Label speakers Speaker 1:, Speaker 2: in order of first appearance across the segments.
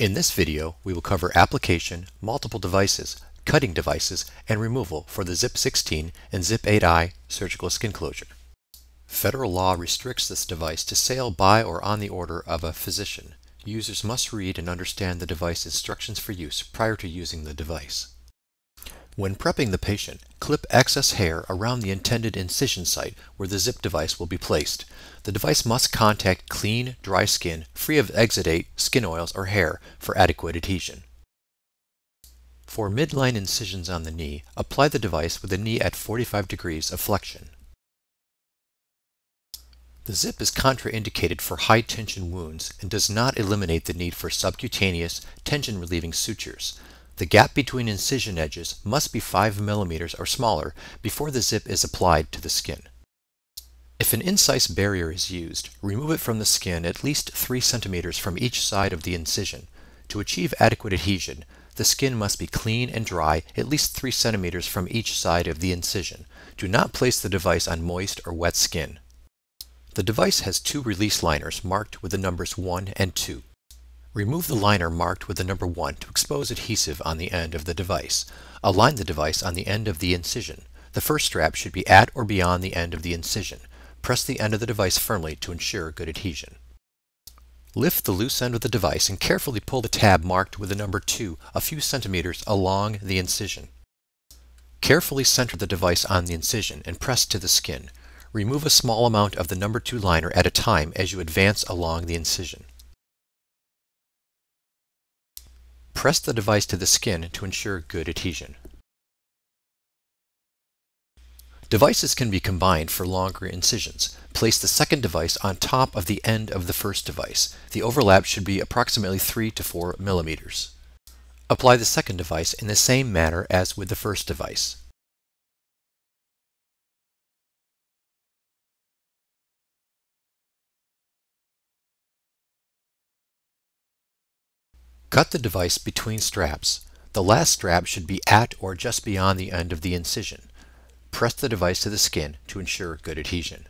Speaker 1: In this video, we will cover application, multiple devices, cutting devices, and removal for the Zip 16 and Zip 8i surgical skin closure. Federal law restricts this device to sale by or on the order of a physician. Users must read and understand the device instructions for use prior to using the device. When prepping the patient, clip excess hair around the intended incision site where the zip device will be placed. The device must contact clean, dry skin, free of exudate, skin oils, or hair for adequate adhesion. For midline incisions on the knee, apply the device with the knee at 45 degrees of flexion. The zip is contraindicated for high-tension wounds and does not eliminate the need for subcutaneous, tension-relieving sutures. The gap between incision edges must be 5 mm or smaller before the zip is applied to the skin. If an incise barrier is used, remove it from the skin at least 3 cm from each side of the incision. To achieve adequate adhesion, the skin must be clean and dry at least 3 cm from each side of the incision. Do not place the device on moist or wet skin. The device has 2 release liners marked with the numbers 1 and 2. Remove the liner marked with the number 1 to expose adhesive on the end of the device. Align the device on the end of the incision. The first strap should be at or beyond the end of the incision. Press the end of the device firmly to ensure good adhesion. Lift the loose end of the device and carefully pull the tab marked with the number 2 a few centimeters along the incision. Carefully center the device on the incision and press to the skin. Remove a small amount of the number 2 liner at a time as you advance along the incision. Press the device to the skin to ensure good adhesion. Devices can be combined for longer incisions. Place the second device on top of the end of the first device. The overlap should be approximately 3 to 4 mm. Apply the second device in the same manner as with the first device. Cut the device between straps. The last strap should be at or just beyond the end of the incision. Press the device to the skin to ensure good adhesion.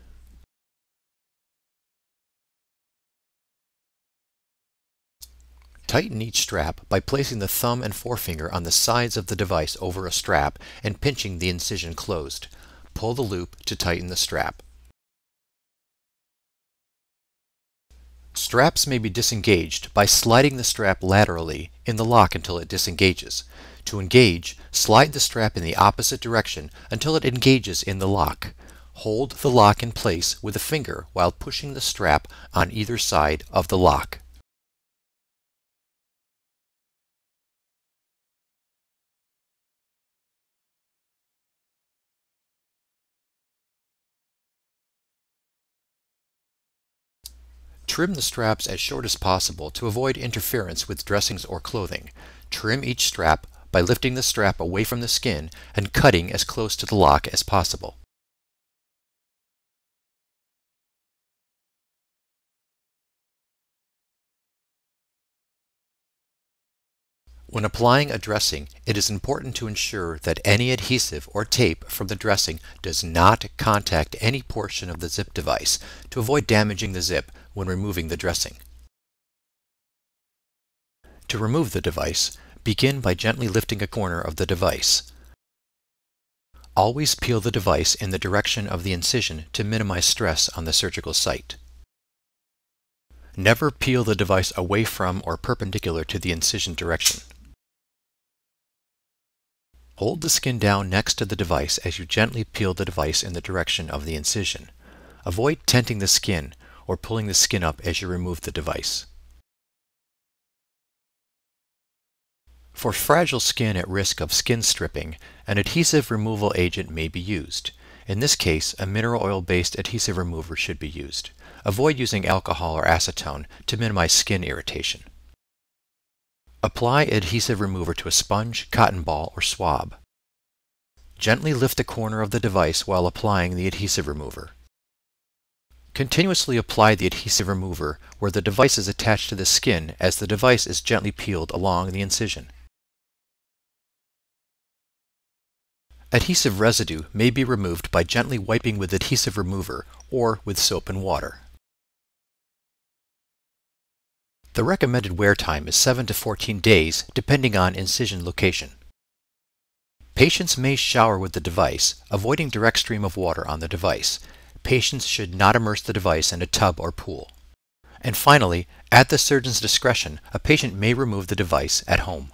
Speaker 1: Tighten each strap by placing the thumb and forefinger on the sides of the device over a strap and pinching the incision closed. Pull the loop to tighten the strap. Straps may be disengaged by sliding the strap laterally in the lock until it disengages. To engage, slide the strap in the opposite direction until it engages in the lock. Hold the lock in place with a finger while pushing the strap on either side of the lock. Trim the straps as short as possible to avoid interference with dressings or clothing. Trim each strap by lifting the strap away from the skin and cutting as close to the lock as possible. When applying a dressing, it is important to ensure that any adhesive or tape from the dressing does not contact any portion of the zip device to avoid damaging the zip when removing the dressing. To remove the device, begin by gently lifting a corner of the device. Always peel the device in the direction of the incision to minimize stress on the surgical site. Never peel the device away from or perpendicular to the incision direction. Hold the skin down next to the device as you gently peel the device in the direction of the incision. Avoid tenting the skin or pulling the skin up as you remove the device. For fragile skin at risk of skin stripping, an adhesive removal agent may be used. In this case, a mineral oil-based adhesive remover should be used. Avoid using alcohol or acetone to minimize skin irritation. Apply adhesive remover to a sponge, cotton ball, or swab. Gently lift the corner of the device while applying the adhesive remover. Continuously apply the adhesive remover where the device is attached to the skin as the device is gently peeled along the incision. Adhesive residue may be removed by gently wiping with adhesive remover or with soap and water. The recommended wear time is 7 to 14 days, depending on incision location. Patients may shower with the device, avoiding direct stream of water on the device. Patients should not immerse the device in a tub or pool. And finally, at the surgeon's discretion, a patient may remove the device at home.